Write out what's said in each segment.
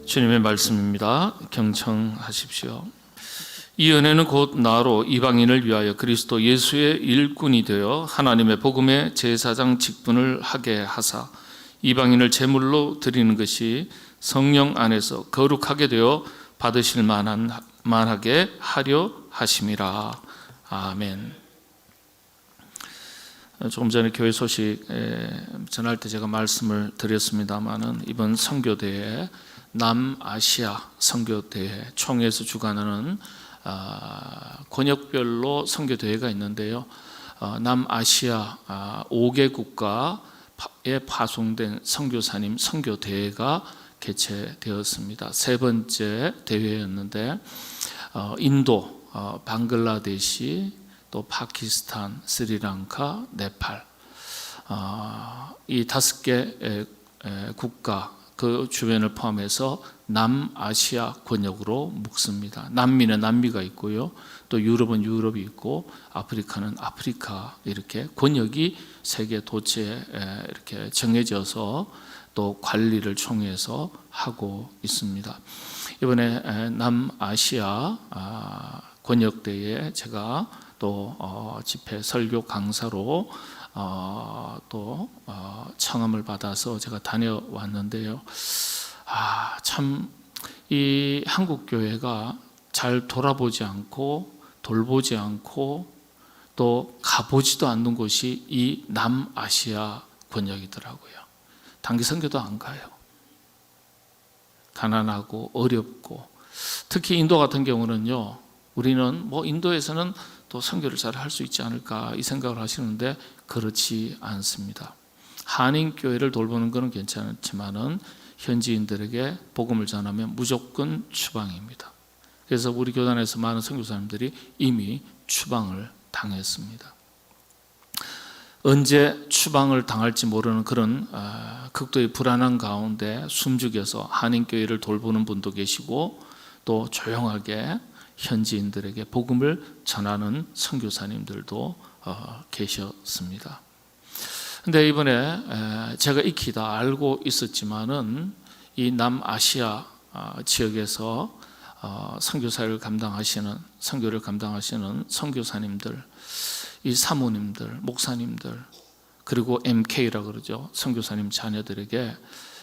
주님의 말씀입니다. 경청하십시오. 이 은혜는 곧 나로 이방인을 위하여 그리스도 예수의 일꾼이 되어 하나님의 복음의 제사장 직분을 하게 하사 이방인을 제물로 드리는 것이 성령 안에서 거룩하게 되어 받으실 만하게 하려 하심이라. 아멘. 조금 전에 교회 소식 전할 때 제가 말씀을 드렸습니다마는 이번 선교대회 남아시아 선교대회 총회에서 주관하는 권역별로 선교대회가 있는데요. 남아시아 5개 국가에 파송된 선교사님 선교대회가 개최되었습니다. 세 번째 대회였는데 인도, 방글라데시, 또 파키스탄, 스리랑카, 네팔 이 5개 국가 그 주변을 포함해서 남아시아 권역으로 묶습니다. 남미는 남미가 있고요, 또 유럽은 유럽이 있고 아프리카는 아프리카, 이렇게 권역이 세계 도처에 이렇게 정해져서 또 관리를 총회에서 하고 있습니다. 이번에 남아시아 권역대회에 제가 또 집회 설교 강사로 또 청함을 받아서 제가 다녀왔는데요. 참 이 한국 교회가 잘 돌아보지 않고 돌보지 않고 또 가보지도 않는 곳이 이 남아시아 권역이더라고요. 단기 선교도 안 가요. 가난하고 어렵고, 특히 인도 같은 경우는요, 우리는 인도에서는 또 선교를 잘 할 수 있지 않을까 이 생각을 하시는데 그렇지 않습니다. 한인교회를 돌보는 것은 괜찮지만은 현지인들에게 복음을 전하면 무조건 추방입니다. 그래서 우리 교단에서 많은 선교사님들이 이미 추방을 당했습니다. 언제 추방을 당할지 모르는 그런 극도의 불안한 가운데 숨죽여서 한인교회를 돌보는 분도 계시고, 또 조용하게 현지인들에게 복음을 전하는 선교사님들도 계셨습니다. 근데 이번에 제가 익히 다 알고 있었지만은 이 남아시아 지역에서 선교사를 감당하시는, 선교를 감당하시는 선교사님들, 이 사모님들, 목사님들, 그리고 MK라고 그러죠, 선교사님 자녀들에게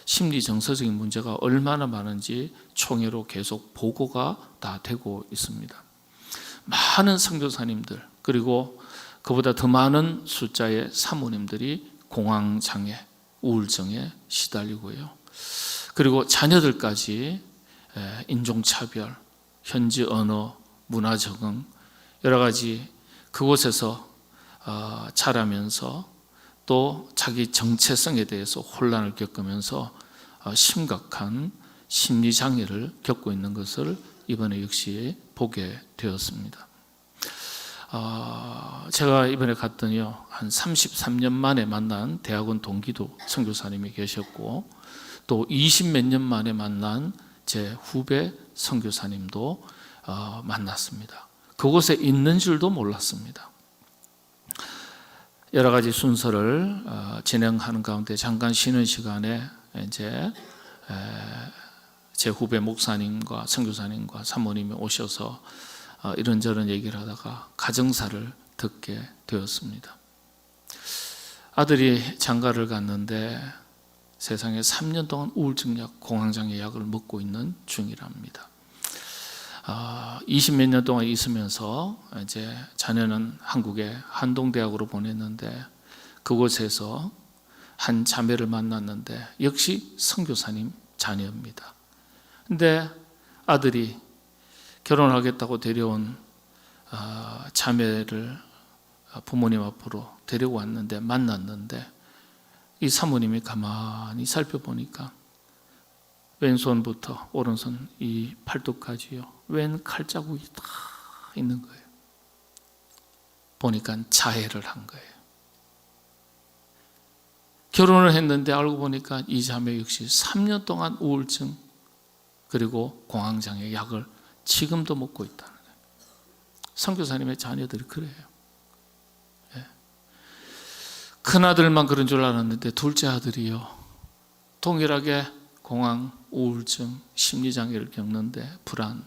심리 정서적인 문제가 얼마나 많은지 총회로 계속 보고가 다 되고 있습니다. 많은 선교사님들, 그리고 그보다 더 많은 숫자의 사모님들이 공황장애, 우울증에 시달리고요. 그리고 자녀들까지 인종차별, 현지 언어, 문화 적응, 여러 가지 그곳에서 자라면서 또 자기 정체성에 대해서 혼란을 겪으면서 심각한 심리장애를 겪고 있는 것을 이번에 역시 보게 되었습니다. 제가 이번에 갔더니요, 한 33년 만에 만난 대학원 동기도 선교사님이 계셨고, 또 20몇 년 만에 만난 제 후배 선교사님도 만났습니다. 그곳에 있는 줄도 몰랐습니다. 여러 가지 순서를 진행하는 가운데 잠깐 쉬는 시간에 이제 제 후배 목사님과 선교사님과 사모님이 오셔서 이런저런 얘기를 하다가 가정사를 듣게 되었습니다. 아들이 장가를 갔는데 세상에 3년 동안 우울증약, 공황장애 약을 먹고 있는 중이랍니다. 20몇 년 동안 있으면서 이제 자녀는 한국의 한동대학으로 보냈는데 그곳에서 한 자매를 만났는데 역시 선교사님 자녀입니다. 근데 아들이 결혼하겠다고 데려온 자매를 부모님 앞으로 데리고 왔는데 만났는데 이 사모님이 가만히 살펴보니까 왼손부터 오른손 이 팔뚝까지요, 웬 칼자국이 다 있는 거예요. 보니까 자해를 한 거예요. 결혼을 했는데 알고 보니까 이 자매 역시 3년 동안 우울증 그리고 공황장애 약을 지금도 먹고 있다는 거예요. 선교사님의 자녀들이 그래요. 큰아들만 그런 줄 알았는데 둘째 아들이요, 동일하게 공황 우울증, 심리장애를 겪는데 불안,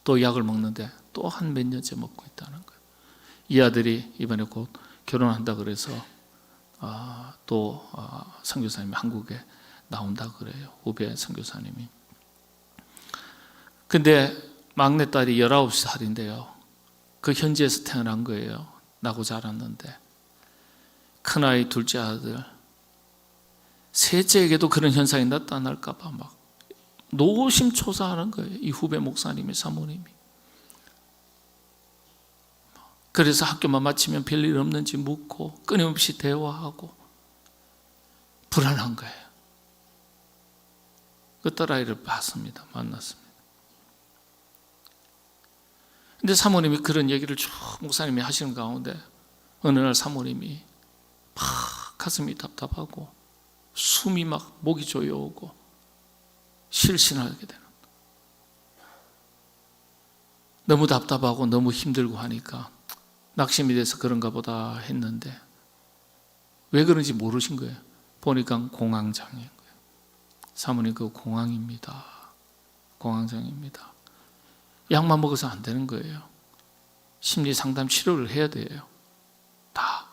또 약을 먹는데 또 한 몇 년째 먹고 있다는 거예요. 이 아들이 이번에 곧 결혼한다 그래서 또 선교사님이 한국에 나온다 그래요. 후배 선교사님이. 근데 막내딸이 19살인데요. 그 현지에서 태어난 거예요. 나고 자랐는데. 큰아이, 둘째 아들, 셋째에게도 그런 현상이 나타날까 봐 막 노심초사하는 거예요. 이 후배 목사님이, 사모님이. 그래서 학교만 마치면 별일 없는지 묻고 끊임없이 대화하고 불안한 거예요. 그 딸아이를 봤습니다. 만났습니다. 근데 사모님이 그런 얘기를 쭉 목사님이 하시는 가운데 어느 날 사모님이 막 가슴이 답답하고 숨이 막 목이 조여오고 실신하게 되는 거예요. 너무 답답하고 너무 힘들고 하니까 낙심이 돼서 그런가 보다 했는데 왜 그런지 모르신 거예요. 보니까 공황장애인 거예요. 사모님 그 공황입니다. 공황장애입니다. 약만 먹어서 안 되는 거예요. 심리 상담 치료를 해야 돼요. 다.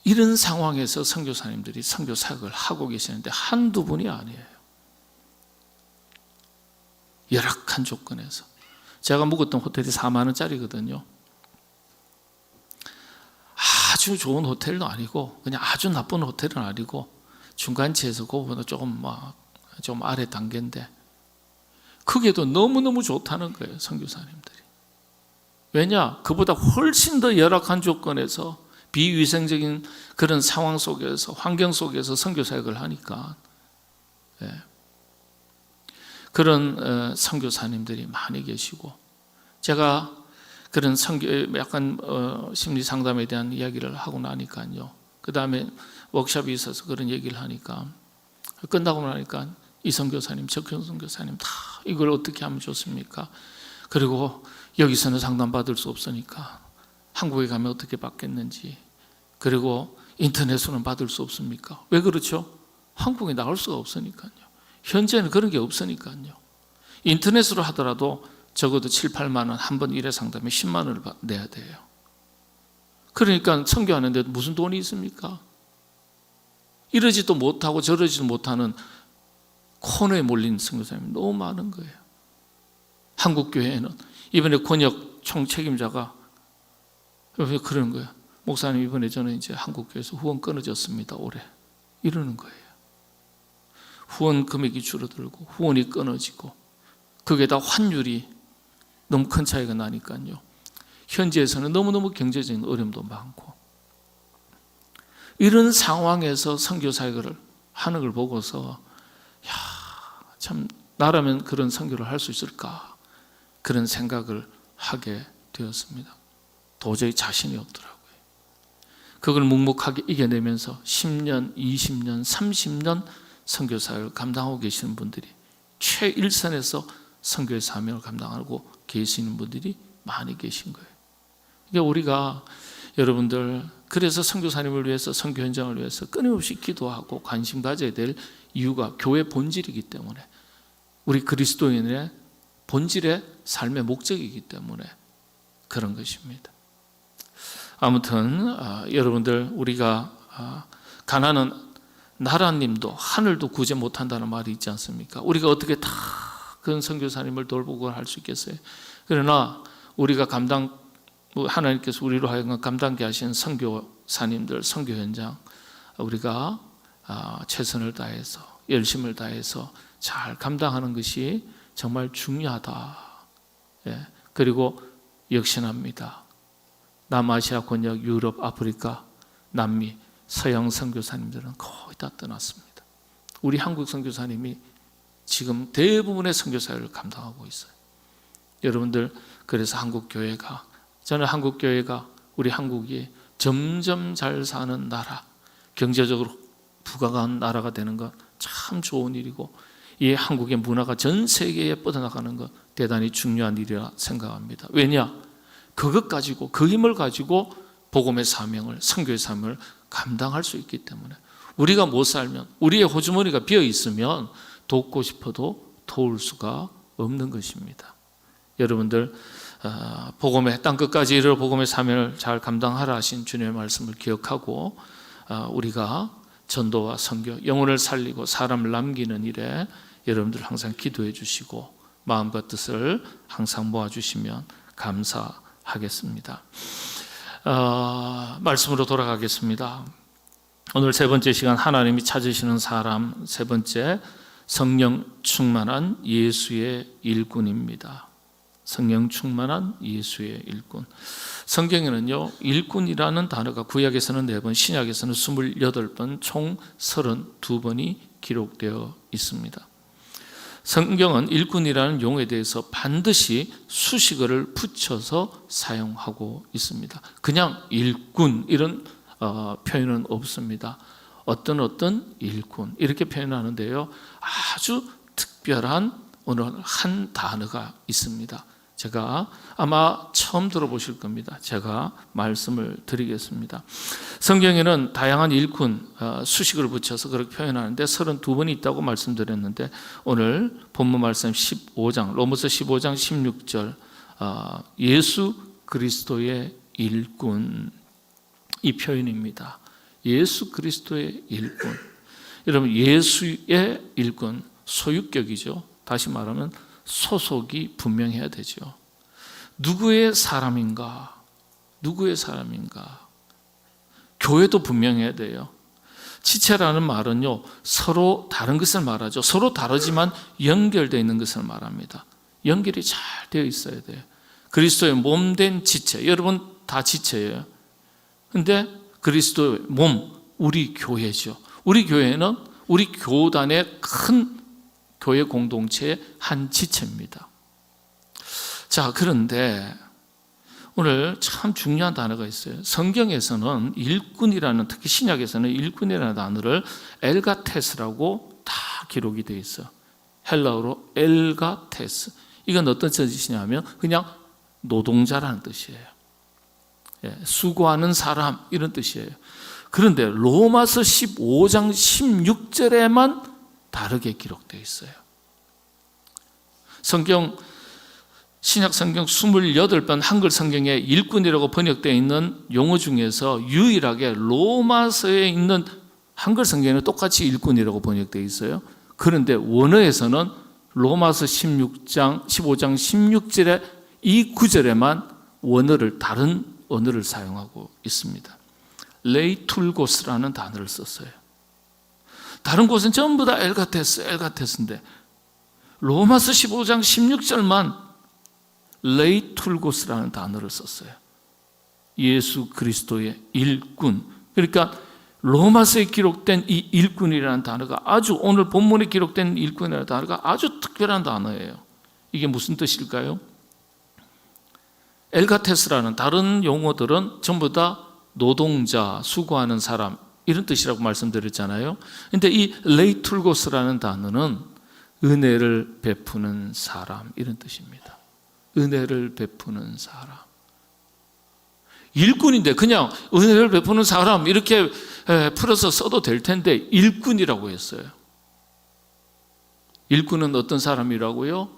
이런 상황에서 선교사님들이 선교 사역을 하고 계시는데 한두 분이 아니에요. 열악한 조건에서. 제가 묵었던 호텔이 4만 원짜리거든요. 아주 좋은 호텔도 아니고 그냥 아주 나쁜 호텔은 아니고 중간치에서 그거보다 좀 아래 단계인데 그게도 너무너무 좋다는 거예요. 선교사님들이. 왜냐? 그보다 훨씬 더 열악한 조건에서 비위생적인 그런 상황 속에서 환경 속에서 선교 사역을 하니까 그런 선교사님들이 많이 계시고 제가 그런 약간 심리 상담에 대한 이야기를 하고 나니까요. 그 다음에 워크숍이 있어서 그런 얘기를 하니까 끝나고 나니까 이 선교사님, 저 선교사님 다 이걸 어떻게 하면 좋습니까? 그리고 여기서는 상담받을 수 없으니까 한국에 가면 어떻게 받겠는지, 그리고 인터넷으로는 받을 수 없습니까? 왜 그렇죠? 한국에 나올 수가 없으니까요. 현재는 그런 게 없으니까요. 인터넷으로 하더라도 적어도 7, 8만 원 한 번 1회 상담에 10만 원을 내야 돼요. 그러니까 선교하는데 무슨 돈이 있습니까? 이러지도 못하고 저러지도 못하는 코너에 몰린 선교사님이 너무 많은 거예요. 한국 교회에는 이번에 권역 총책임자가 그러는 거예요. 목사님 이번에 저는 이제 한국 교회에서 후원 끊어졌습니다. 올해 이러는 거예요. 후원 금액이 줄어들고 후원이 끊어지고 거기에다 환율이 너무 큰 차이가 나니까요. 현지에서는 너무너무 경제적인 어려움도 많고 이런 상황에서 선교 사역을 하는 걸 보고서 참 나라면 그런 선교를 할 수 있을까 그런 생각을 하게 되었습니다. 도저히 자신이 없더라고요. 그걸 묵묵하게 이겨내면서 10년, 20년, 30년 선교 사역을 감당하고 계시는 분들이 최일선에서 선교의 사명을 감당하고 계시는 분들이 많이 계신 거예요. 그러니까 우리가 여러분들 그래서 선교사님을 위해서 선교 현장을 위해서 끊임없이 기도하고 관심 가져야 될 이유가 교회 본질이기 때문에 우리 그리스도인의 본질의 삶의 목적이기 때문에 그런 것입니다. 아무튼 여러분들 우리가 가난은 나라님도 하늘도 구제 못한다는 말이 있지 않습니까? 우리가 어떻게 다 그런 선교사님을 돌보고 할 수 있겠어요? 그러나 우리가 하나님께서 우리로 하여금 감당케 하신 선교사님들, 선교 현장 우리가 최선을 다해서 열심을 다해서 잘 감당하는 것이 정말 중요하다. 그리고 역신합니다. 남아시아 권역, 유럽, 아프리카, 남미, 서양 선교사님들은 거의 다 떠났습니다. 우리 한국 선교사님이 지금 대부분의 선교사를 감당하고 있어요. 여러분들 그래서 저는 한국 교회가 우리 한국이 점점 잘 사는 나라, 경제적으로 부강한 나라가 되는 건 참 좋은 일이고 이 한국의 문화가 전 세계에 뻗어나가는 건 대단히 중요한 일이라 생각합니다. 왜냐? 그것 가지고 그 힘을 가지고 복음의 사명을 선교의 사명을 감당할 수 있기 때문에 우리가 못 살면, 우리의 호주머니가 비어 있으면 돕고 싶어도 도울 수가 없는 것입니다. 여러분들 복음의 땅끝까지 이르러 복음의 사명을 잘 감당하라 하신 주님의 말씀을 기억하고 우리가 전도와 선교, 영혼을 살리고 사람을 남기는 일에 여러분들 항상 기도해 주시고 마음과 뜻을 항상 모아주시면 감사하겠습니다. 말씀으로 돌아가겠습니다. 오늘 세 번째 시간, 하나님이 찾으시는 사람, 세 번째, 성령 충만한 예수의 일꾼입니다. 성령 충만한 예수의 일꾼. 성경에는요, 일꾼이라는 단어가 구약에서는 4번, 신약에서는 28번, 총 32번이 기록되어 있습니다. 성경은 일꾼이라는 용어에 대해서 반드시 수식어를 붙여서 사용하고 있습니다. 그냥 일꾼 이런 표현은 없습니다. 어떤 일꾼 이렇게 표현하는데요, 아주 특별한 오늘 한 단어가 있습니다. 제가 아마 처음 들어보실 겁니다. 제가 말씀을 드리겠습니다. 성경에는 다양한 일꾼 수식을 붙여서 그렇게 표현하는데 32번이 있다고 말씀드렸는데, 오늘 본문 말씀 15장, 로마서 15장 16절, 예수 그리스도의 일꾼, 이 표현입니다. 예수 그리스도의 일꾼. 여러분, 예수의 일꾼, 소유격이죠. 다시 말하면 소속이 분명해야 되죠. 누구의 사람인가? 누구의 사람인가? 교회도 분명해야 돼요. 지체라는 말은요, 서로 다른 것을 말하죠. 서로 다르지만 연결되어 있는 것을 말합니다. 연결이 잘 되어 있어야 돼요. 그리스도의 몸된 지체, 여러분 다 지체예요. 근데 그리스도의 몸, 우리 교회죠. 우리 교회는 우리 교단의 큰 교회 공동체의 한 지체입니다. 자, 그런데 오늘 참 중요한 단어가 있어요. 성경에서는 일꾼이라는, 특히 신약에서는 일꾼이라는 단어를 엘가테스라고 다 기록이 되어 있어요. 헬라어로 엘가테스. 이건 어떤 뜻이냐면 그냥 노동자라는 뜻이에요. 수고하는 사람 이런 뜻이에요. 그런데 로마서 15장 16절에만 다르게 기록되어 있어요. 신약 성경 28번 한글 성경에 일꾼이라고 번역되어 있는 용어 중에서 유일하게 로마서에 있는 한글 성경에는 똑같이 일꾼이라고 번역되어 있어요. 그런데 원어에서는 로마서 15장 16절에 이 구절에만 다른 언어를 사용하고 있습니다. 레이툴고스라는 단어를 썼어요. 다른 곳은 전부 다 엘가테스인데 로마서 15장 16절만 레이툴고스라는 단어를 썼어요. 예수 그리스도의 일꾼. 그러니까 로마서에 기록된 이 일꾼이라는 단어가 오늘 본문에 기록된 일꾼이라는 단어가 아주 특별한 단어예요. 이게 무슨 뜻일까요? 엘가테스라는 다른 용어들은 전부 다 노동자, 수고하는 사람 이런 뜻이라고 말씀드렸잖아요. 그런데 이 레이툴고스라는 단어는 은혜를 베푸는 사람 이런 뜻입니다. 은혜를 베푸는 사람. 일꾼인데 그냥 은혜를 베푸는 사람 이렇게 풀어서 써도 될 텐데 일꾼이라고 했어요. 일꾼은 어떤 사람이라고요?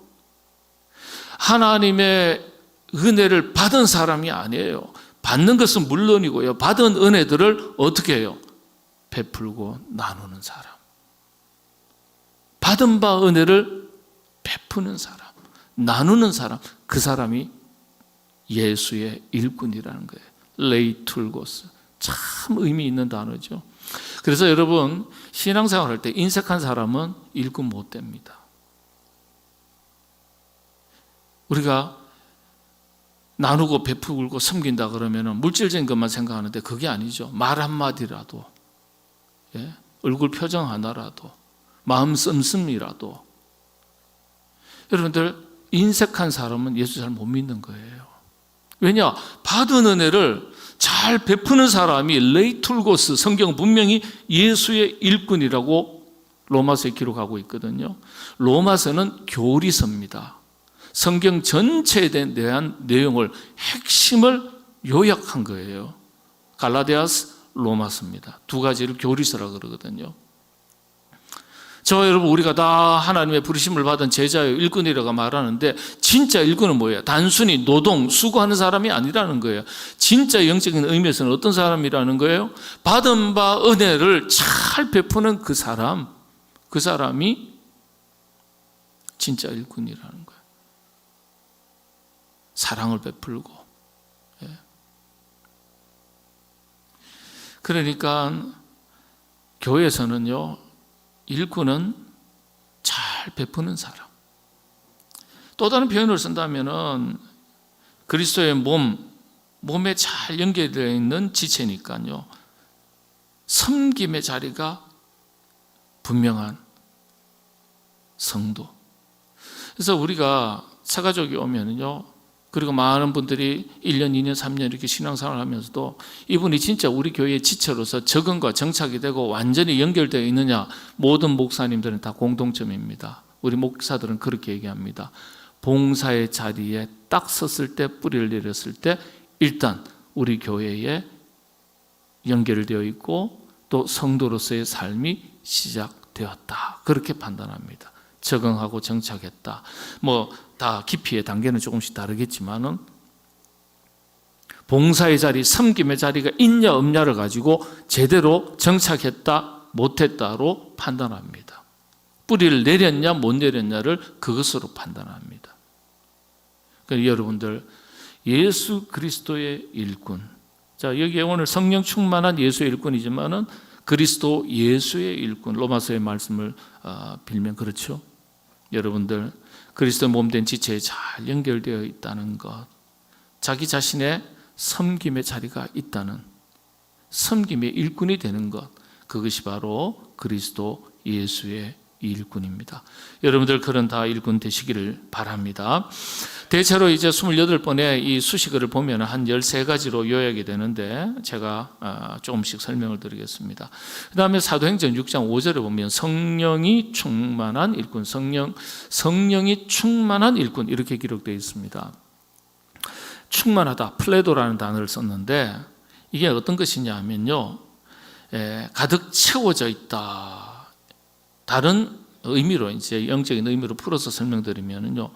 하나님의 은혜를 받은 사람이 아니에요. 받는 것은 물론이고요. 받은 은혜들을 어떻게 해요? 베풀고 나누는 사람. 받은 바 은혜를 베푸는 사람, 나누는 사람, 그 사람이 예수의 일꾼이라는 거예요. 레이툴고스. 참 의미 있는 단어죠. 그래서 여러분, 신앙생활 할 때 인색한 사람은 일꾼 못 됩니다. 우리가 나누고 베풀고 섬긴다 그러면 물질적인 것만 생각하는데 그게 아니죠. 말 한마디라도, 얼굴 표정 하나라도, 마음 씀씀이라도. 여러분들, 인색한 사람은 예수 잘 못 믿는 거예요. 왜냐? 받은 은혜를 잘 베푸는 사람이 레이툴고스, 성경은 분명히 예수의 일꾼이라고 로마서에 기록하고 있거든요. 로마서는 교리서입니다. 성경 전체에 대한 내용을 핵심을 요약한 거예요. 갈라디아서, 로마서입니다. 두 가지를 교리서라 그러거든요. 저와 여러분, 우리가 다 하나님의 부르심을 받은 제자요 일꾼이라고 말하는데, 진짜 일꾼은 뭐예요? 단순히 노동, 수고하는 사람이 아니라는 거예요. 진짜 영적인 의미에서는 어떤 사람이라는 거예요? 받은 바 은혜를 잘 베푸는 그 사람이 진짜 일꾼이라는 거예요. 사랑을 베풀고. 그러니까 교회에서는요, 일꾼은 잘 베푸는 사람. 또 다른 표현을 쓴다면은 그리스도의 몸에 잘 연결되어 있는 지체니까요, 섬김의 자리가 분명한 성도. 그래서 우리가 새가족이 오면은요, 그리고 많은 분들이 1년, 2년, 3년 이렇게 신앙생활을 하면서도 이분이 진짜 우리 교회의 지체로서 적응과 정착이 되고 완전히 연결되어 있느냐, 모든 목사님들은 다 공통점입니다. 우리 목사들은 그렇게 얘기합니다. 봉사의 자리에 딱 섰을 때, 뿌리를 내렸을 때 일단 우리 교회에 연결되어 있고 또 성도로서의 삶이 시작되었다, 그렇게 판단합니다. 적응하고 정착했다. 다 깊이의 단계는 조금씩 다르겠지만은 봉사의 자리, 섬김의 자리가 있냐 없냐를 가지고 제대로 정착했다 못했다로 판단합니다. 뿌리를 내렸냐 못 내렸냐를 그것으로 판단합니다. 그러니까 여러분들, 예수 그리스도의 일꾼, 자, 여기에 오늘 성령 충만한 예수의 일꾼이지만은 그리스도 예수의 일꾼, 로마서의 말씀을 빌면 그렇죠. 여러분들, 그리스도 몸된 지체에 잘 연결되어 있다는 것, 자기 자신의 섬김의 자리가 있다는, 섬김의 일꾼이 되는 것, 그것이 바로 그리스도 예수의 일꾼입니다. 여러분들, 그런 다 일꾼 되시기를 바랍니다. 대체로 이제 28번의 이 수식어를 보면 한 13가지로 요약이 되는데, 제가 조금씩 설명을 드리겠습니다. 그 다음에 사도행전 6장 5절에 보면 성령이 충만한 일꾼, 성령이 충만한 일꾼, 이렇게 기록되어 있습니다. 충만하다, 플레도라는 단어를 썼는데, 이게 어떤 것이냐 하면요, 가득 채워져 있다. 다른 의미로, 이제 영적인 의미로 풀어서 설명드리면요,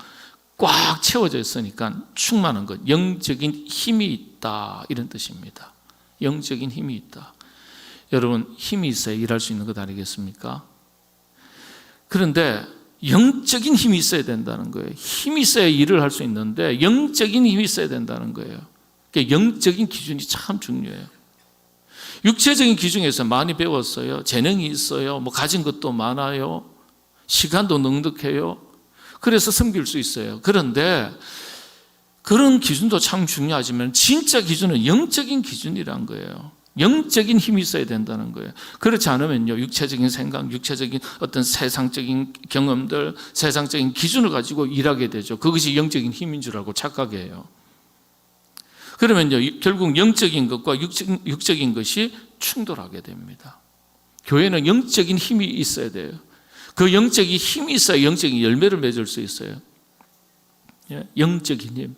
꽉 채워져 있으니까 충만한 것, 영적인 힘이 있다, 이런 뜻입니다. 영적인 힘이 있다. 여러분, 힘이 있어야 일할 수 있는 것 아니겠습니까? 그런데 영적인 힘이 있어야 된다는 거예요. 힘이 있어야 일을 할 수 있는데 영적인 힘이 있어야 된다는 거예요. 그러니까 영적인 기준이 참 중요해요. 육체적인 기준에서 많이 배웠어요. 재능이 있어요. 가진 것도 많아요. 시간도 넉넉해요. 그래서 섬길 수 있어요. 그런데 그런 기준도 참 중요하지만 진짜 기준은 영적인 기준이란 거예요. 영적인 힘이 있어야 된다는 거예요. 그렇지 않으면요, 육체적인 생각, 육체적인 어떤 세상적인 경험들, 세상적인 기준을 가지고 일하게 되죠. 그것이 영적인 힘인 줄 알고 착각해요. 그러면요, 결국 영적인 것과 육적인 것이 충돌하게 됩니다. 교회는 영적인 힘이 있어야 돼요. 그 영적인 힘이 있어야 영적인 열매를 맺을 수 있어요. 영적인 힘.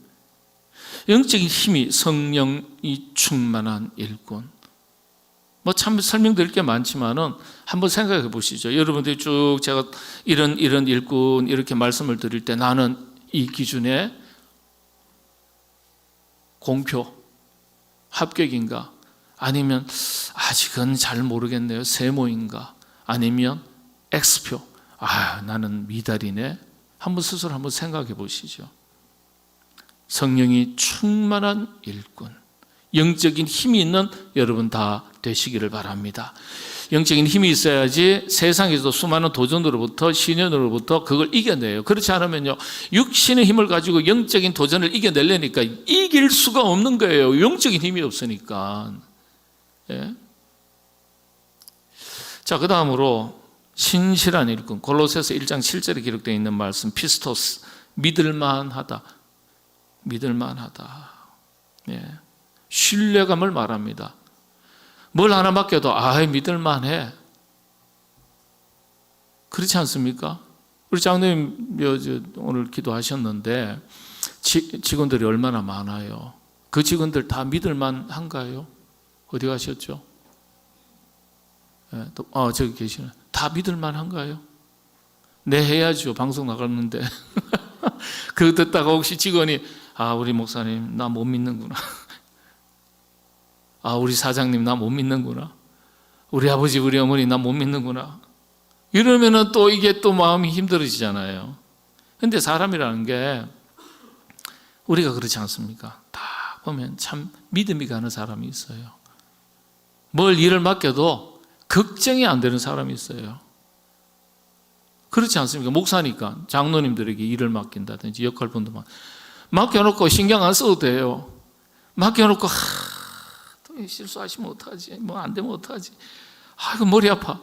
영적인 힘이 성령이 충만한 일꾼. 참 설명드릴 게 많지만은 한번 생각해 보시죠. 여러분들이 쭉 제가 이런 일꾼 이렇게 말씀을 드릴 때 나는 이 기준에 공표, 합격인가? 아니면 아직은 잘 모르겠네요. 세모인가? 아니면 X표. 나는 미달이네. 한번 스스로 한번 생각해 보시죠. 성령이 충만한 일꾼, 영적인 힘이 있는 여러분 다 되시기를 바랍니다. 영적인 힘이 있어야지 세상에서 수많은 도전으로부터 시련으로부터 그걸 이겨내요. 그렇지 않으면요, 육신의 힘을 가지고 영적인 도전을 이겨내려니까 이길 수가 없는 거예요. 영적인 힘이 없으니까. 자, 그 다음으로 신실한 일꾼, 골로새서 1장 7절에 기록되어 있는 말씀, 피스토스, 믿을만하다. 신뢰감을 말합니다. 뭘 하나 맡겨도 믿을만해. 그렇지 않습니까? 우리 장로님 오늘 기도하셨는데 직원들이 얼마나 많아요. 그 직원들 다 믿을만한가요? 어디 가셨죠? 저기 계시네. 다 믿을 만한가요? 네, 해야죠. 방송 나갔는데. 그거 듣다가 혹시 직원이 우리 목사님 나 못 믿는구나. 우리 사장님 나 못 믿는구나. 우리 아버지 우리 어머니 나 못 믿는구나. 이러면은 또 이게 또 마음이 힘들어지잖아요. 근데 사람이라는 게 우리가 그렇지 않습니까? 다 보면 참 믿음이 가는 사람이 있어요. 뭘 일을 맡겨도 걱정이 안 되는 사람이 있어요. 그렇지 않습니까? 목사니까 장로님들에게 일을 맡긴다든지 역할 분도 맡겨놓고 신경 안 써도 돼요. 맡겨놓고 또 실수하시면 어떡하지? 뭐 안 되면 어떡하지? 이거 머리 아파.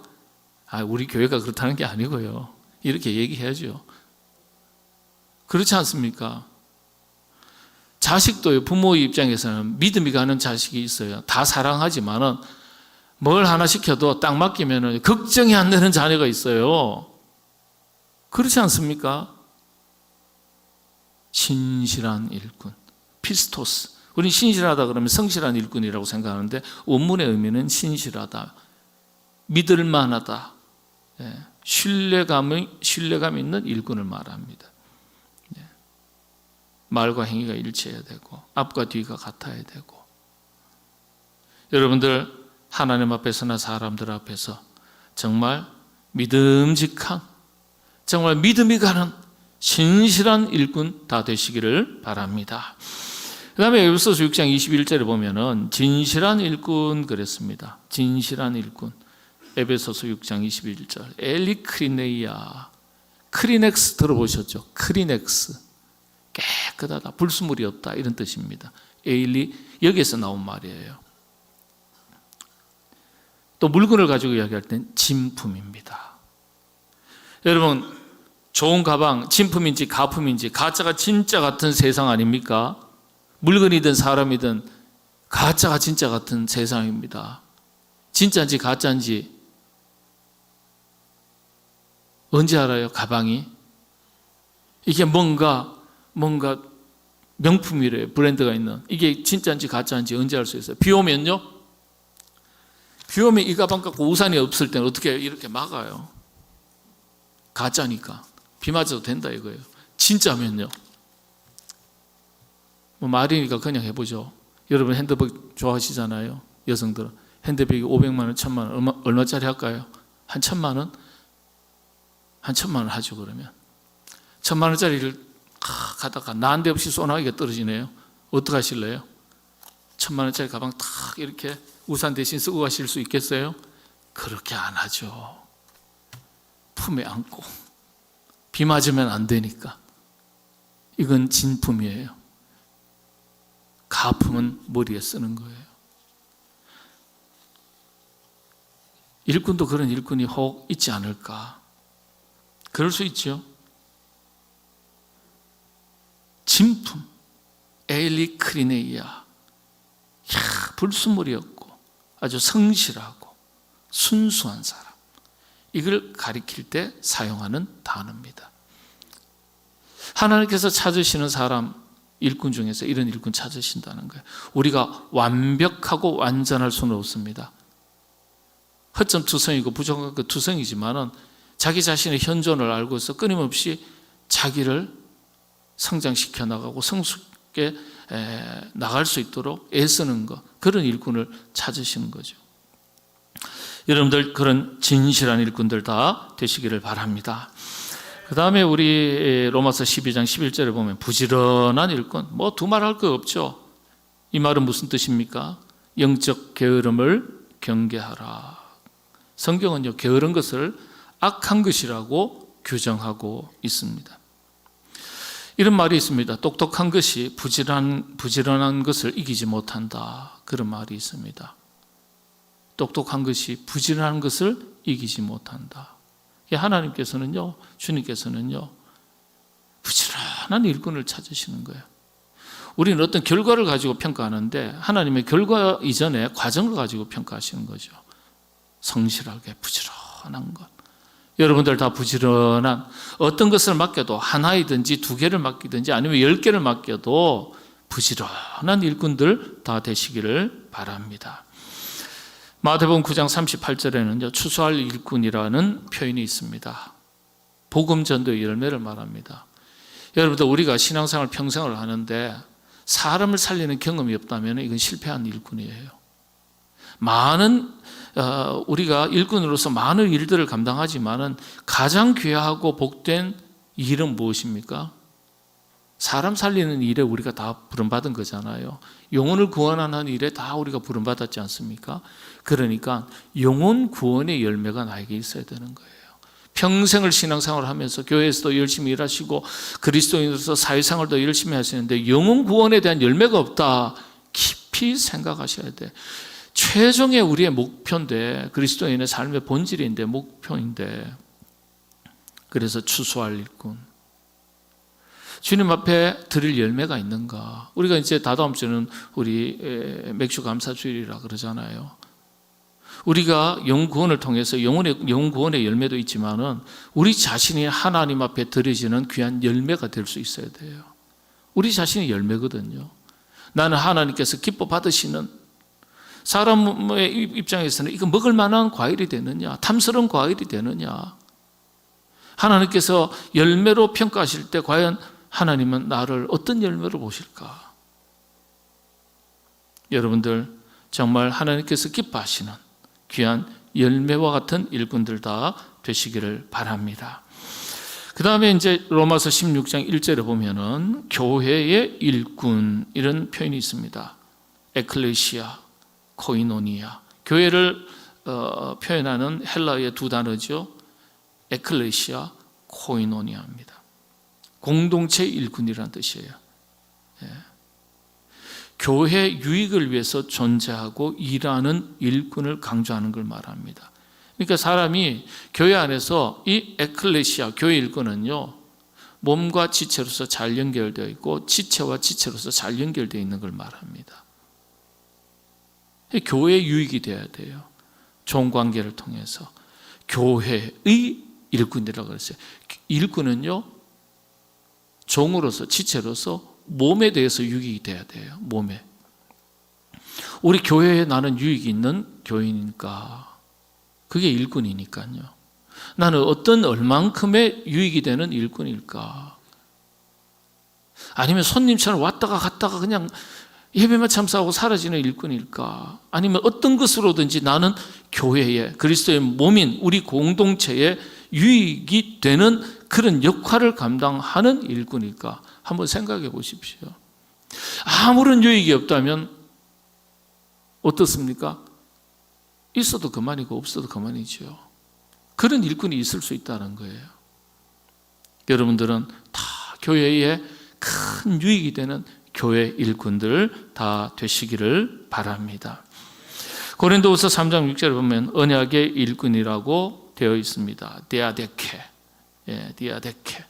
우리 교회가 그렇다는 게 아니고요. 이렇게 얘기해야죠. 그렇지 않습니까? 자식도요. 부모의 입장에서는 믿음이 가는 자식이 있어요. 다 사랑하지만은 뭘 하나 시켜도 딱 맡기면은 걱정이 안 되는 자녀가 있어요. 그렇지 않습니까? 신실한 일꾼, 피스토스. 우리 신실하다 그러면 성실한 일꾼이라고 생각하는데 원문의 의미는 신실하다, 믿을 만하다, 신뢰감 있는 일꾼을 말합니다. 말과 행위가 일치해야 되고 앞과 뒤가 같아야 되고, 여러분들 하나님 앞에서나 사람들 앞에서 정말 믿음직한, 정말 믿음이 가는 신실한 일꾼 다 되시기를 바랍니다. 그 다음에 에베소서 6장 21절에 보면은 진실한 일꾼 그랬습니다. 진실한 일꾼. 에베소서 6장 21절. 엘리크리네이아. 크리넥스 들어보셨죠? 크리넥스. 깨끗하다, 불순물이 없다, 이런 뜻입니다. 에일리, 여기에서 나온 말이에요. 또 물건을 가지고 이야기할 땐 진품입니다. 여러분, 좋은 가방, 진품인지 가품인지 가짜가 진짜 같은 세상 아닙니까? 물건이든 사람이든 가짜가 진짜 같은 세상입니다. 진짜인지 가짜인지 언제 알아요? 가방이 이게 뭔가 명품이래요. 브랜드가 있는. 이게 진짜인지 가짜인지 언제 알 수 있어요? 비 오면요? 비 오면 이 가방 갖고 우산이 없을 때는 어떻게 이렇게 막아요? 가짜니까. 비 맞아도 된다 이거예요. 진짜면요? 말이니까 그냥 해보죠. 여러분 핸드백 좋아하시잖아요. 여성들은. 핸드백이 500만 원, 1000만 원, 얼마짜리 할까요? 한 1000만 원? 한 1000만 원 하죠, 그러면. 1000만 원짜리를 가다가 난데없이 소나기가 떨어지네요. 어떻게 하실래요? 1000만 원짜리 가방 탁 이렇게 우산 대신 쓰고 가실 수 있겠어요? 그렇게 안 하죠. 품에 안고. 비 맞으면 안 되니까. 이건 진품이에요. 가품은 머리에 쓰는 거예요. 일꾼도 그런 일꾼이 혹 있지 않을까? 그럴 수 있죠. 진품, 에일리크리네이아. 불순물이 없고 아주 성실하고 순수한 사람. 이걸 가리킬 때 사용하는 단어입니다. 하나님께서 찾으시는 사람, 일꾼 중에서 이런 일꾼 찾으신다는 거예요. 우리가 완벽하고 완전할 수는 없습니다. 허점 투성이고 부족한 그 투성이지만은 자기 자신의 현존을 알고서 끊임없이 자기를 성장시켜 나가고 성숙하게 나갈 수 있도록 애쓰는 것, 그런 일꾼을 찾으시는 거죠. 여러분들 그런 진실한 일꾼들 다 되시기를 바랍니다. 그 다음에 우리 로마서 12장 11절에 보면 부지런한 일꾼, 뭐 두말할 거 없죠. 이 말은 무슨 뜻입니까? 영적 게으름을 경계하라. 성경은요, 게으른 것을 악한 것이라고 규정하고 있습니다. 이런 말이 있습니다. 똑똑한 것이 부지런한 것을 이기지 못한다. 그런 말이 있습니다. 똑똑한 것이 부지런한 것을 이기지 못한다. 하나님께서는요, 주님께서는요, 부지런한 일꾼을 찾으시는 거예요. 우리는 어떤 결과를 가지고 평가하는데 하나님의 결과 이전에 과정을 가지고 평가하시는 거죠. 성실하게 부지런한 것. 여러분들 다 부지런한, 어떤 것을 맡겨도 하나이든지 2개를 맡기든지 아니면 10개를 맡겨도 부지런한 일꾼들 다 되시기를 바랍니다. 마태복음 9장 38절에는요, 추수할 일꾼이라는 표현이 있습니다. 복음 전도의 열매를 말합니다. 여러분들, 우리가 신앙생활 평생을 하는데 사람을 살리는 경험이 없다면 이건 실패한 일꾼이에요. 우리가 일꾼으로서 많은 일들을 감당하지만은 가장 귀하고 복된 일은 무엇입니까? 사람 살리는 일에 우리가 다 부름받은 거잖아요. 영혼을 구원하는 일에 다 우리가 부름받았지 않습니까? 그러니까 영혼 구원의 열매가 나에게 있어야 되는 거예요. 평생을 신앙생활을 하면서 교회에서도 열심히 일하시고 그리스도인으로서 사회생활도 열심히 하시는데 영혼 구원에 대한 열매가 없다. 깊이 생각하셔야 돼. 최종의 우리의 목표인데, 그리스도인의 삶의 본질인데, 목표인데, 그래서 추수할 일꾼, 주님 앞에 드릴 열매가 있는가? 우리가 이제 다다음 주는 우리 맥주 감사주일이라 그러잖아요. 우리가 영혼 구원을 통해서 영혼 구원의 열매도 있지만은 우리 자신이 하나님 앞에 드려지는 귀한 열매가 될 수 있어야 돼요. 우리 자신이 열매거든요. 나는 하나님께서 기뻐 받으시는, 사람의 입장에서는 이거 먹을 만한 과일이 되느냐, 탐스러운 과일이 되느냐. 하나님께서 열매로 평가하실 때 과연 하나님은 나를 어떤 열매로 보실까? 여러분들, 정말 하나님께서 기뻐하시는 귀한 열매와 같은 일꾼들 다 되시기를 바랍니다. 그 다음에 이제 로마서 16장 1절에 보면은 교회의 일꾼, 이런 표현이 있습니다. 에클레시아, 코이노니아. 교회를 표현하는 헬라어의 두 단어죠. 에클레시아, 코이노니아입니다. 공동체 일꾼이라는 뜻이에요. 예. 교회 유익을 위해서 존재하고 일하는 일꾼을 강조하는 걸 말합니다. 그러니까 사람이 교회 안에서 이 에클레시아, 교회 일꾼은요, 몸과 지체로서 잘 연결되어 있고 지체와 지체로서 잘 연결되어 있는 걸 말합니다. 교회의 유익이 되어야 돼요. 좋은 관계를 통해서. 교회의 일꾼이라고 그랬어요. 일꾼은요, 종으로서, 지체로서 몸에 대해서 유익이 돼야 돼요. 몸에. 우리 교회에 나는 유익이 있는 교인이니까, 그게 일꾼이니까요. 나는 얼만큼의 유익이 되는 일꾼일까? 아니면 손님처럼 왔다가 갔다가 그냥 예배만 참석하고 사라지는 일꾼일까? 아니면 어떤 것으로든지 나는 교회에, 그리스도의 몸인 우리 공동체에 유익이 되는 그런 역할을 감당하는 일꾼일까? 한번 생각해 보십시오. 아무런 유익이 없다면 어떻습니까? 있어도 그만이고 없어도 그만이죠. 그런 일꾼이 있을 수 있다는 거예요. 여러분들은 다 교회에 큰 유익이 되는 교회 일꾼들 다 되시기를 바랍니다. 고린도후서 3장 6절에 보면 언약의 일꾼이라고 되어 있습니다. 디아데케, 디아데케.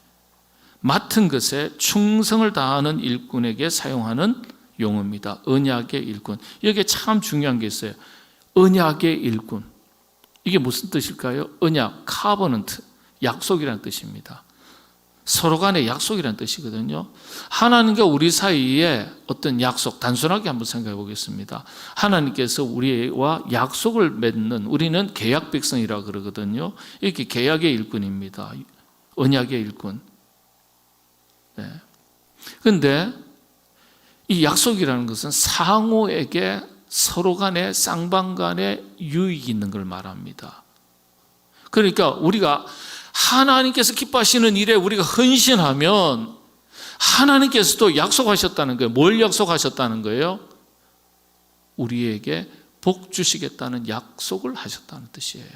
맡은 것에 충성을 다하는 일꾼에게 사용하는 용어입니다. 언약의 일꾼. 여기에 참 중요한 게 있어요. 언약의 일꾼. 이게 무슨 뜻일까요? 언약, 카버넌트, 약속이라는 뜻입니다. 서로 간의 약속이라는 뜻이거든요. 하나님과 우리 사이에 어떤 약속, 단순하게 한번 생각해 보겠습니다. 하나님께서 우리와 약속을 맺는, 우리는 계약 백성이라 그러거든요. 이렇게 계약의 일꾼입니다. 언약의 일꾼. 그런데 이 약속이라는 것은 상호에게 서로 간에 쌍방 간에 유익이 있는 걸 말합니다. 그러니까 우리가 하나님께서 기뻐하시는 일에 우리가 헌신하면 하나님께서도 약속하셨다는 거예요. 뭘 약속하셨다는 거예요? 우리에게 복 주시겠다는 약속을 하셨다는 뜻이에요.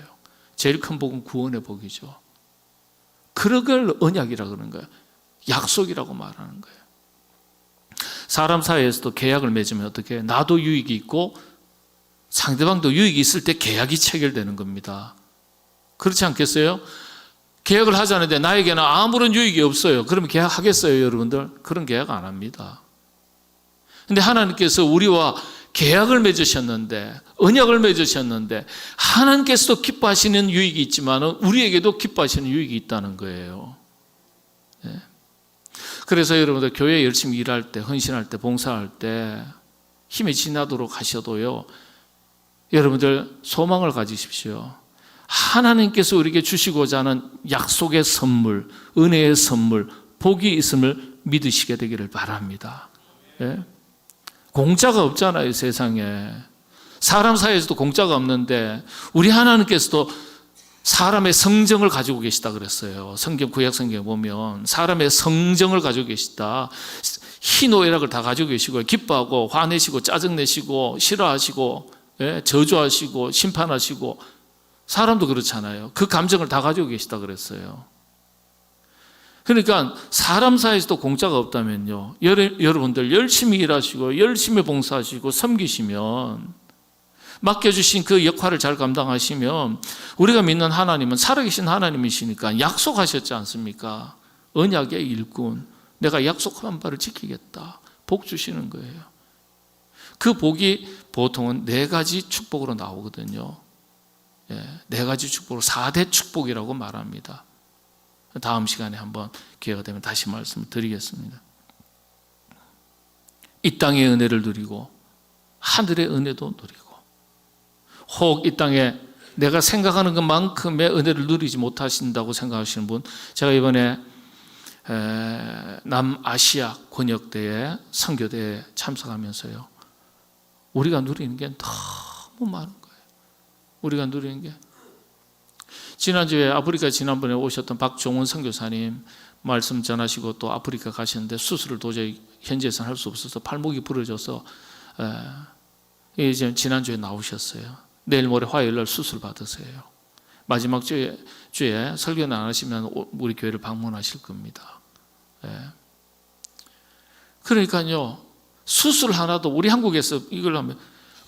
제일 큰 복은 구원의 복이죠. 그걸 언약이라고 그러는 거예요. 약속이라고 말하는 거예요. 사람 사이에서도 계약을 맺으면 어떻게 해요? 나도 유익이 있고 상대방도 유익이 있을 때 계약이 체결되는 겁니다. 그렇지 않겠어요? 계약을 하자는데 나에게는 아무런 유익이 없어요. 그러면 계약하겠어요, 여러분들? 그런 계약 안 합니다. 근데 하나님께서 우리와 계약을 맺으셨는데, 언약을 맺으셨는데, 하나님께서도 기뻐하시는 유익이 있지만 우리에게도 기뻐하시는 유익이 있다는 거예요. 네. 그래서 여러분들 교회에 열심히 일할 때, 헌신할 때, 봉사할 때 힘이 지나도록 하셔도요, 여러분들 소망을 가지십시오. 하나님께서 우리에게 주시고자 하는 약속의 선물, 은혜의 선물, 복이 있음을 믿으시게 되기를 바랍니다. 예? 공짜가 없잖아요, 세상에. 사람 사이에서도 공짜가 없는데 우리 하나님께서도 사람의 성정을 가지고 계시다 그랬어요. 성경, 구약 성경에 보면 사람의 성정을 가지고 계시다. 희노애락을 다 가지고 계시고, 기뻐하고 화내시고 짜증내시고 싫어하시고, 예? 저주하시고 심판하시고, 사람도 그렇잖아요. 그 감정을 다 가지고 계시다 그랬어요. 그러니까 사람 사이에서도 공짜가 없다면요, 여러분들 열심히 일하시고 열심히 봉사하시고 섬기시면, 맡겨주신 그 역할을 잘 감당하시면, 우리가 믿는 하나님은 살아계신 하나님이시니까 약속하셨지 않습니까? 언약의 일꾼, 내가 약속한 바를 지키겠다, 복 주시는 거예요. 그 복이 보통은 4가지 축복으로 나오거든요. 4가지 축복으로 4대 축복이라고 말합니다. 다음 시간에 한번 기회가 되면 다시 말씀을 드리겠습니다. 이 땅의 은혜를 누리고 하늘의 은혜도 누리고, 혹 이 땅에 내가 생각하는 것만큼의 은혜를 누리지 못하신다고 생각하시는 분, 제가 이번에 남아시아 권역대회 선교대회에 참석하면서요, 우리가 누리는 게 너무 많은 거예요. 우리가 누리는 게, 지난주에 아프리카 지난번에 오셨던 박종원 선교사님 말씀 전하시고 또 아프리카 가셨는데 수술을 도저히 현지에서는 할 수 없어서 팔목이 부러져서 이제 지난주에 나오셨어요. 내일 모레 화요일 날 수술 받으세요. 마지막 주에 설교는 안 하시면 우리 교회를 방문하실 겁니다. 그러니까요, 수술 하나도 우리 한국에서 이걸 하면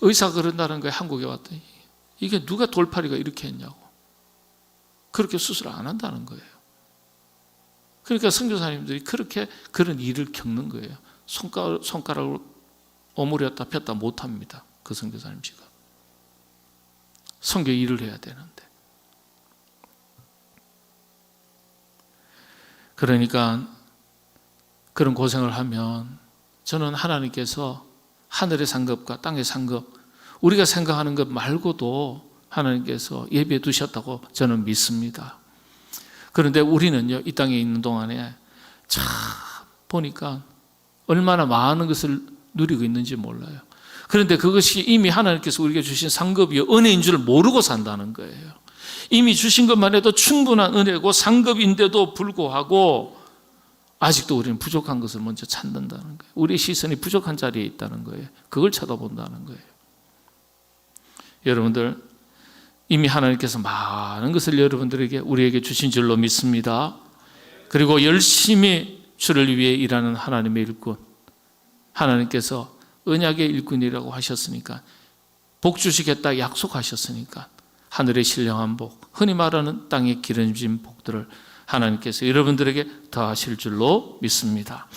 의사가 그런다는 거예요. 한국에 왔더니 이게 누가 돌팔이가 이렇게 했냐고. 그렇게 수술을 안 한다는 거예요. 그러니까 선교사님들이 그렇게 그런 일을 겪는 거예요. 손가락을 오므렸다 폈다 못합니다. 그 선교사님씨가. 선교 일을 해야 되는데. 그러니까 그런 고생을 하면 저는 하나님께서 하늘의 상급과 땅의 상급, 우리가 생각하는 것 말고도 하나님께서 예비해 두셨다고 저는 믿습니다. 그런데 우리는요, 이 땅에 있는 동안에 참 보니까 얼마나 많은 것을 누리고 있는지 몰라요. 그런데 그것이 이미 하나님께서 우리에게 주신 상급이 은혜인 줄 모르고 산다는 거예요. 이미 주신 것만 해도 충분한 은혜고 상급인데도 불구하고 아직도 우리는 부족한 것을 먼저 찾는다는 거예요. 우리의 시선이 부족한 자리에 있다는 거예요. 그걸 쳐다본다는 거예요. 여러분들, 이미 하나님께서 많은 것을 여러분들에게, 우리에게 주신 줄로 믿습니다. 그리고 열심히 주를 위해 일하는 하나님의 일꾼, 하나님께서 언약의 일꾼이라고 하셨으니까, 복 주시겠다 약속하셨으니까 하늘의 신령한 복, 흔히 말하는 땅의 기름진 복들을 하나님께서 여러분들에게 더하실 줄로 믿습니다.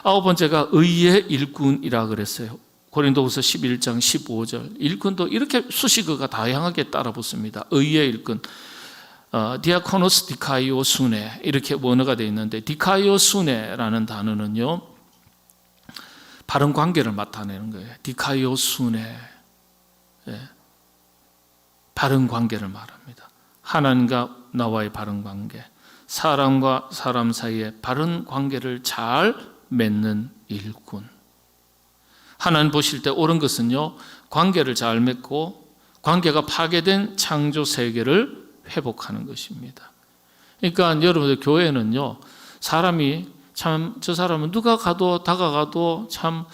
9번째가 의의 일꾼이라 그랬어요. 고린도후서 11장 15절. 일꾼도 이렇게 수식어가 다양하게 따라붙습니다. 의의 일꾼, 디아코노스 디카이오 수네, 이렇게 원어가 되어 있는데, 디카이오 수네라는 단어는요, 바른 관계를 나타내는 거예요. 디카이오 수네, 바른 관계를 말합니다. 하나님과 나와의 바른 관계, 사람과 사람 사이의 바른 관계를 잘 맺는 일꾼. 하나님 보실 때 옳은 것은요, 관계를 잘 맺고 관계가 파괴된 창조 세계를 회복하는 것입니다. 그러니까 여러분들 교회는요, 사람이 참 저 사람은 누가 가도 다가가도 참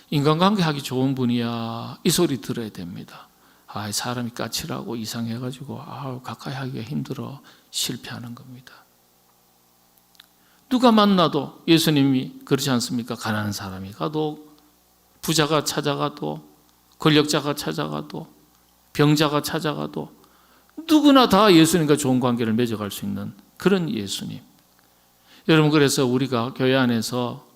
인간관계 하기 좋은 분이야, 이 소리 들어야 됩니다. 아, 사람이 까칠하고 이상해가지고 가까이 하기가 힘들어, 실패하는 겁니다. 누가 만나도, 예수님이 그렇지 않습니까? 가난한 사람이 가도, 부자가 찾아가도, 권력자가 찾아가도, 병자가 찾아가도 누구나 다 예수님과 좋은 관계를 맺어갈 수 있는 그런 예수님. 여러분, 그래서 우리가 교회 안에서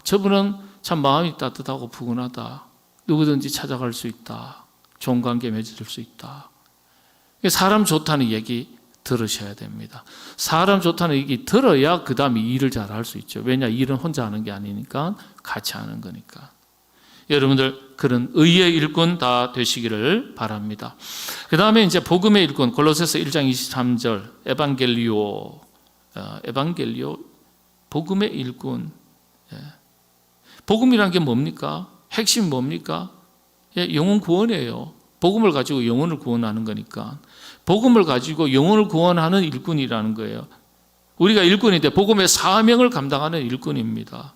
저분은 참 마음이 따뜻하고 푸근하다, 누구든지 찾아갈 수 있다, 좋은 관계 맺어줄 수 있다, 사람 좋다는 얘기 들으셔야 됩니다. 사람 좋다는 얘기 들어야 그 다음에 일을 잘 할 수 있죠. 왜냐, 일은 혼자 하는 게 아니니까 같이 하는 거니까. 여러분들, 그런 의의 일꾼 다 되시기를 바랍니다. 그 다음에 이제 복음의 일꾼, 골로새서 1장 23절, 에반겔리오, 복음의 일꾼. 복음이란 게 뭡니까? 핵심이 뭡니까? 영혼 구원이에요. 복음을 가지고 영혼을 구원하는 거니까. 복음을 가지고 영혼을 구원하는 일꾼이라는 거예요. 우리가 일꾼인데 복음의 사명을 감당하는 일꾼입니다.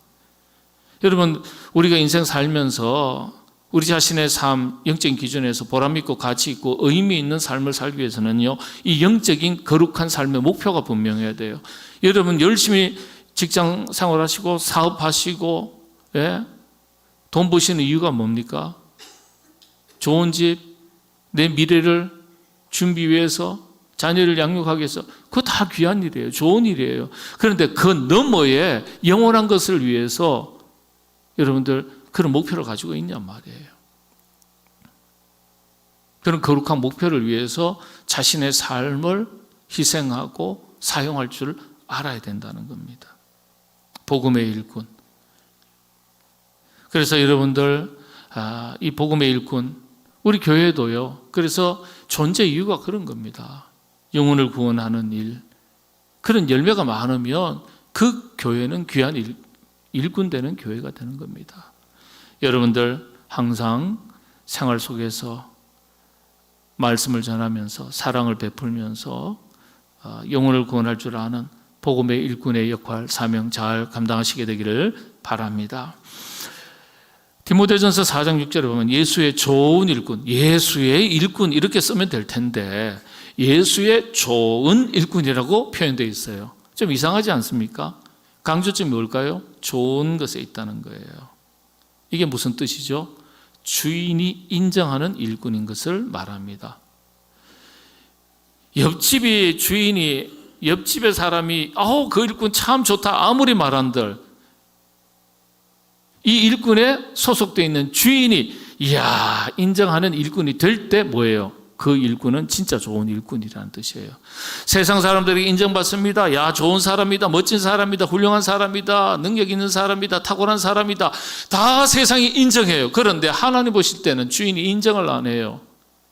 여러분, 우리가 인생 살면서 우리 자신의 삶, 영적인 기준에서 보람 있고 가치 있고 의미 있는 삶을 살기 위해서는요, 이 영적인 거룩한 삶의 목표가 분명해야 돼요. 여러분, 열심히 직장 생활하시고 사업하시고 돈 버시는 이유가 뭡니까? 좋은 집, 내 미래를 준비 위해서, 자녀를 양육하기 위해서. 그거 다 귀한 일이에요. 좋은 일이에요. 그런데 그 너머에 영원한 것을 위해서 여러분들 그런 목표를 가지고 있냔 말이에요. 그런 거룩한 목표를 위해서 자신의 삶을 희생하고 사용할 줄 알아야 된다는 겁니다. 복음의 일꾼. 그래서 여러분들, 이 복음의 일꾼, 우리 교회도요, 그래서 존재 이유가 그런 겁니다. 영혼을 구원하는 일, 그런 열매가 많으면 그 교회는 귀한 일꾼 되는 교회가 되는 겁니다. 여러분들 항상 생활 속에서 말씀을 전하면서 사랑을 베풀면서 영혼을 구원할 줄 아는 복음의 일꾼의 역할, 사명 잘 감당하시게 되기를 바랍니다. 디모데전서 4장 6절에 보면 예수의 좋은 일꾼, 예수의 일꾼 이렇게 쓰면 될 텐데 예수의 좋은 일꾼이라고 표현되어 있어요. 좀 이상하지 않습니까? 강조점이 뭘까요? 좋은 것에 있다는 거예요. 이게 무슨 뜻이죠? 주인이 인정하는 일꾼인 것을 말합니다. 옆집의 사람이 그 일꾼 참 좋다 아무리 말한들 이 일꾼에 소속되어 있는 주인이 인정하는 일꾼이 될 때 뭐예요? 그 일꾼은 진짜 좋은 일꾼이라는 뜻이에요. 세상 사람들에게 인정받습니다. 좋은 사람이다, 멋진 사람이다, 훌륭한 사람이다, 능력 있는 사람이다, 탁월한 사람이다, 다 세상이 인정해요. 그런데 하나님 보실 때는 주인이 인정을 안 해요.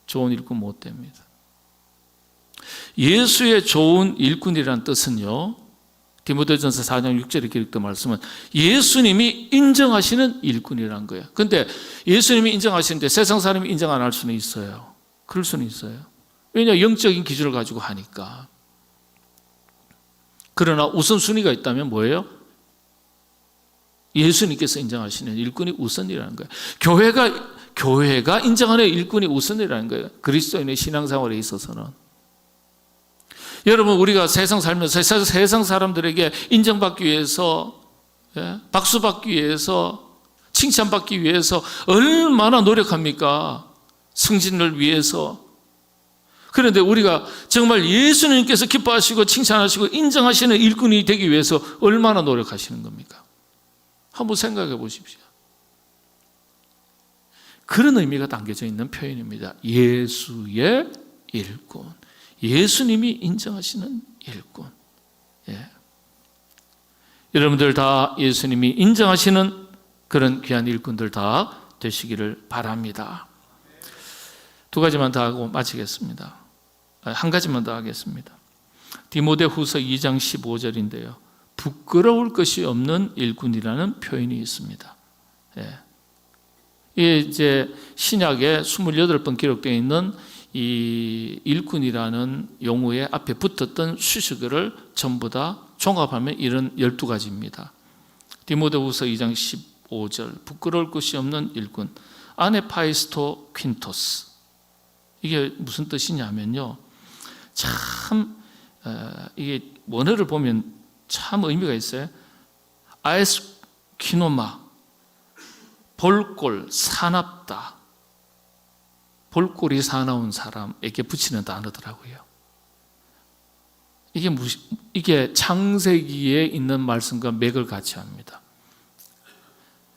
좋은 일꾼 못 됩니다. 예수의 좋은 일꾼이라는 뜻은요, 디모데전서 4장 6절에 기록된 말씀은 예수님이 인정하시는 일꾼이라는 거예요. 그런데 예수님이 인정하시는데 세상 사람이 인정 안 할 수는 있어요. 그럴 수는 있어요. 왜냐, 영적인 기준을 가지고 하니까. 그러나 우선순위가 있다면 뭐예요? 예수님께서 인정하시는 일꾼이 우선이라는 거예요. 교회가 인정하는 일꾼이 우선이라는 거예요. 그리스도인의 신앙생활에 있어서는. 여러분, 우리가 세상 살면서 세상 사람들에게 인정받기 위해서, 박수받기 위해서, 칭찬받기 위해서 얼마나 노력합니까? 승진을 위해서. 그런데 우리가 정말 예수님께서 기뻐하시고 칭찬하시고 인정하시는 일꾼이 되기 위해서 얼마나 노력하시는 겁니까? 한번 생각해 보십시오. 그런 의미가 담겨져 있는 표현입니다. 예수의 일꾼. 예수님이 인정하시는 일꾼. 여러분들 다 예수님이 인정하시는 그런 귀한 일꾼들 다 되시기를 바랍니다. 두 가지만 더 하고 마치겠습니다. 한 가지만 더 하겠습니다. 디모데후서 2장 15절인데요. 부끄러울 것이 없는 일꾼이라는 표현이 있습니다. 이게 이제 신약에 28번 기록되어 있는 이 일꾼이라는 용어의 앞에 붙었던 수식어를 전부 다 종합하면 이런 12가지입니다. 디모데후서 2장 15절, 부끄러울 것이 없는 일꾼, 아네파이스토 퀸토스. 이게 무슨 뜻이냐면요, 참 이게 원어를 보면 참 의미가 있어요. 아에스키노마, 볼꼴, 사납다. 볼꼴이 사나운 사람에게 붙이는 단어더라고요. 이게 창세기에 있는 말씀과 맥을 같이 합니다.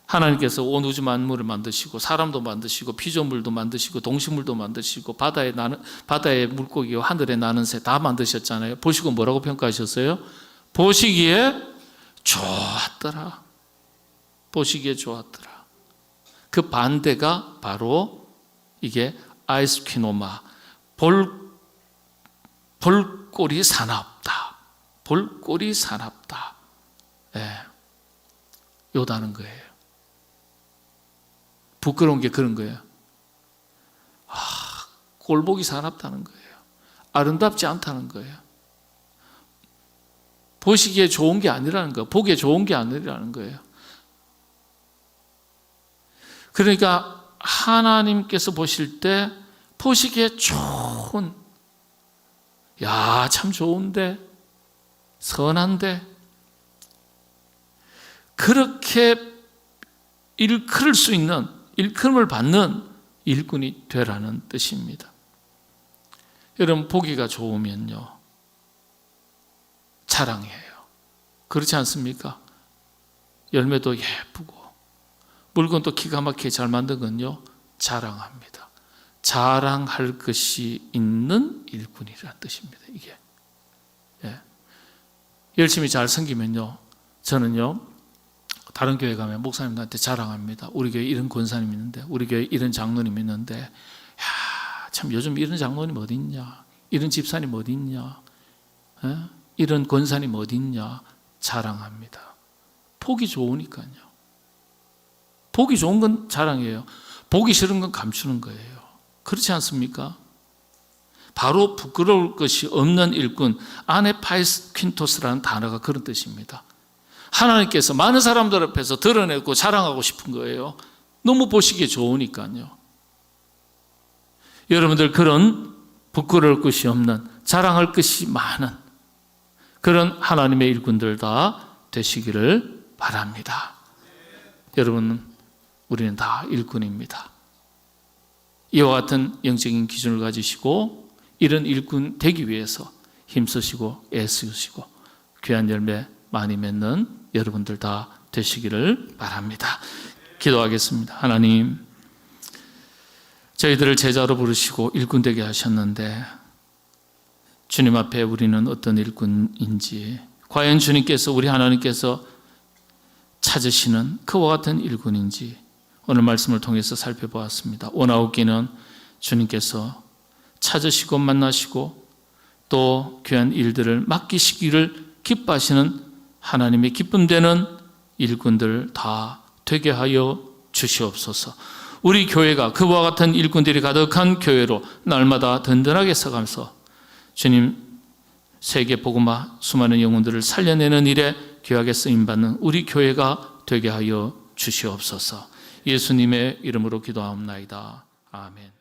하나님께서 온 우주 만물을 만드시고 사람도 만드시고 피조물도 만드시고 동식물도 만드시고 바다의 물고기와 하늘에 나는 새 다 만드셨잖아요. 보시고 뭐라고 평가하셨어요? 보시기에 좋았더라. 보시기에 좋았더라. 그 반대가 바로 이게 아이스퀴노마, 볼꼴이 사납다. 볼꼴이 사납다. 요다는 거예요. 부끄러운 게 그런 거예요. 꼴보기 사납다는 거예요. 아름답지 않다는 거예요. 보시기에 좋은 게 아니라는 거예요. 보기에 좋은 게 아니라는 거예요. 그러니까 하나님께서 보실 때 보시기에 좋은, 야, 참 좋은데, 선한데, 그렇게 일컬을 수 있는, 일컬음을 받는 일꾼이 되라는 뜻입니다. 여러분, 보기가 좋으면요, 자랑해요. 그렇지 않습니까? 열매도 예쁘고 물건도 기가 막히게 잘 만든 건요, 자랑합니다. 자랑할 것이 있는 일꾼이라는 뜻입니다. 이게 열심히 잘 섬기면요, 저는요 다른 교회 가면 목사님들한테 자랑합니다. 우리 교회 이런 권사님 있는데, 우리 교회 이런 장로님 있는데, 야, 참 요즘 이런 장로님 어디 있냐, 이런 집사님 어디 있냐, 이런 권사님 어디 있냐, 자랑합니다. 보기 좋으니까요. 보기 좋은 건 자랑이에요. 보기 싫은 건 감추는 거예요. 그렇지 않습니까? 바로 부끄러울 것이 없는 일꾼, 아네파이스퀸토스라는 단어가 그런 뜻입니다. 하나님께서 많은 사람들 앞에서 드러내고 자랑하고 싶은 거예요. 너무 보시기에 좋으니까요. 여러분들 그런 부끄러울 것이 없는, 자랑할 것이 많은 그런 하나님의 일꾼들 다 되시기를 바랍니다. 여러분, 우리는 다 일꾼입니다. 이와 같은 영적인 기준을 가지시고 이런 일꾼 되기 위해서 힘쓰시고 애쓰시고 귀한 열매 많이 맺는 여러분들 다 되시기를 바랍니다. 기도하겠습니다. 하나님, 저희들을 제자로 부르시고 일꾼 되게 하셨는데 주님 앞에 우리는 어떤 일꾼인지, 과연 주님께서, 우리 하나님께서 찾으시는 그와 같은 일꾼인지 오늘 말씀을 통해서 살펴보았습니다. 원하옵기는 주님께서 찾으시고 만나시고 또 귀한 일들을 맡기시기를 기뻐하시는 하나님의 기쁨되는 일꾼들 다 되게 하여 주시옵소서. 우리 교회가 그와 같은 일꾼들이 가득한 교회로 날마다 든든하게 서가면서 주님 세계 복음화 수많은 영혼들을 살려내는 일에 귀하게 쓰임받는 우리 교회가 되게 하여 주시옵소서. 예수님의 이름으로 기도하옵나이다. 아멘.